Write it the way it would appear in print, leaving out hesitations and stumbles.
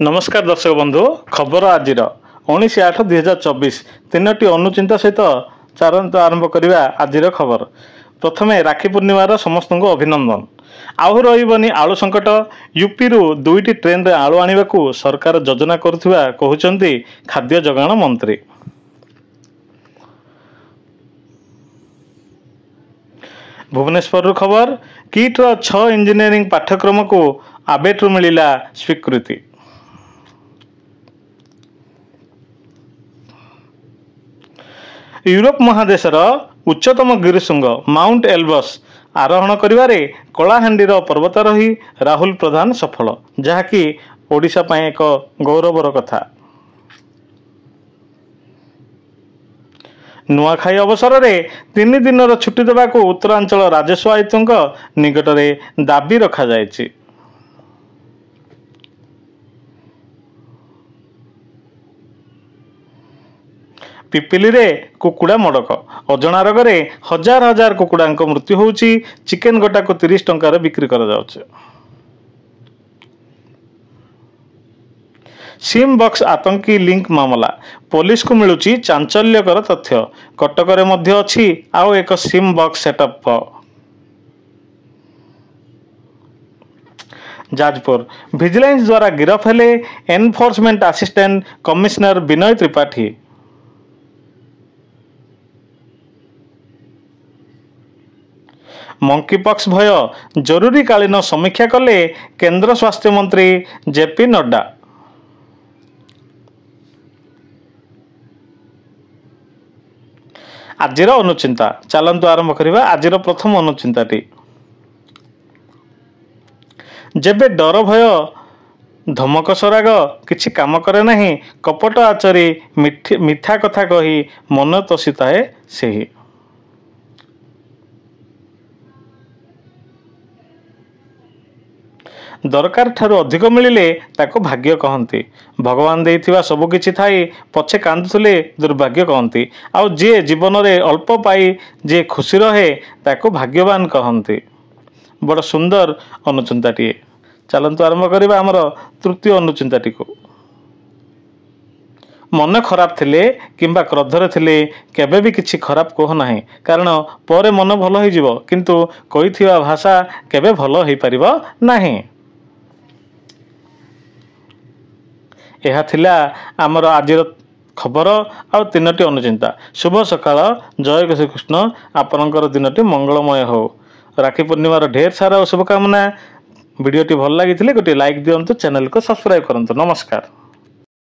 नमस्कार दर्शक बंधु खबर आज 19/8/2024 तीनोटी अनुचिंता सहित चारंत आरंभ करवा आज खबर। प्रथमे राखी पूर्णिमार समस्त को अभिनंदन। आहु रही आलु संकट। यूपी रु 2टी ट्रेन रे आलु आने को सरकार योजना करुवा कहते खाद्य जोगाण मंत्री। भुवनेश्वर खबर किट्र 6 इंजीनियरिंग पाठ्यक्रम को आबेट्रु मिलिला स्वीकृति। यूरोप महादेशर उच्चतम गिरिशृंग माउंट एल्ब्रस आरोहण करिवारे कलाहांडीर पर्वतारोही राहुल प्रधान सफल, जहाँकि ओडिशा पाए एक गौरवर कथा। नुआखाई अवसर में 3 दिन छुट्टी देवाक उत्तरांचल राजस्व आयुक्त निकट में दाबी रखा जायछि। पिपिली रे कुकुड़ा मड़क अजणा रोगे हजार हजार कुकुड़ा मृत्यु होउछि। चिकेन गोटा को 30 टंकार बिक्री करा जाउछि। सिम बॉक्स आतंकी लिंक मामला पुलिस को मिलुछि चांचल्यकर तथ्य। कटक रे मध्य अछि आउ एक SIM box setup. Jajpur vigilance द्वारा गिरफ हेले एनफोर्समेंट असिस्टेंट कमिश्नर विनय त्रिपाठी। मंकीपॉक्स भय जरूरीकालीन समीक्षा कले केंद्र स्वास्थ्य मंत्री जेपी नड्डा। आजिर अनुचिंता चलंतु आरंभ करिबा। आजिर प्रथम अनुचिंताटी जेबे डर भय धमक सराग किछि काम करे नहीं, कपट आचरी मिठा कथा कही मन तोषिता है सेही। दरकार ठारू अधिक मिलिले ताको भाग्य कहती। भगवान देइथिबा सब किछि थाई पछे कांदुले दुर्भाग्य कहती। आउ जे जीवन रे अल्प पाई जे खुशी रहे ताको भाग्यवान कहती। बड़ सुंदर अनुचिंताटी। चलंतु आरंभ करिबा हमर तृतीय अनुचिंताटी को। मन खराब थिले किंबा क्रोधरे थिले केबे भी किछि खराब कहो नाही, कारण परे मन भलो होई जिवो, किंतु कहिथिबा भाषा केबे भलो होई परिबो नाही। यह थिला आमर आजिर खबर आउ 3टी अनुचिंता। शुभ सकाळ। जय श्री कृष्ण। आपनकर दिनटी मंगलमय हो। राखी पूर्णिमार ढेर सारा शुभकामना। वीडियोटी भल लगी गोटे लाइक दिंतु, चैनल को सब्सक्राइब करंतु। नमस्कार।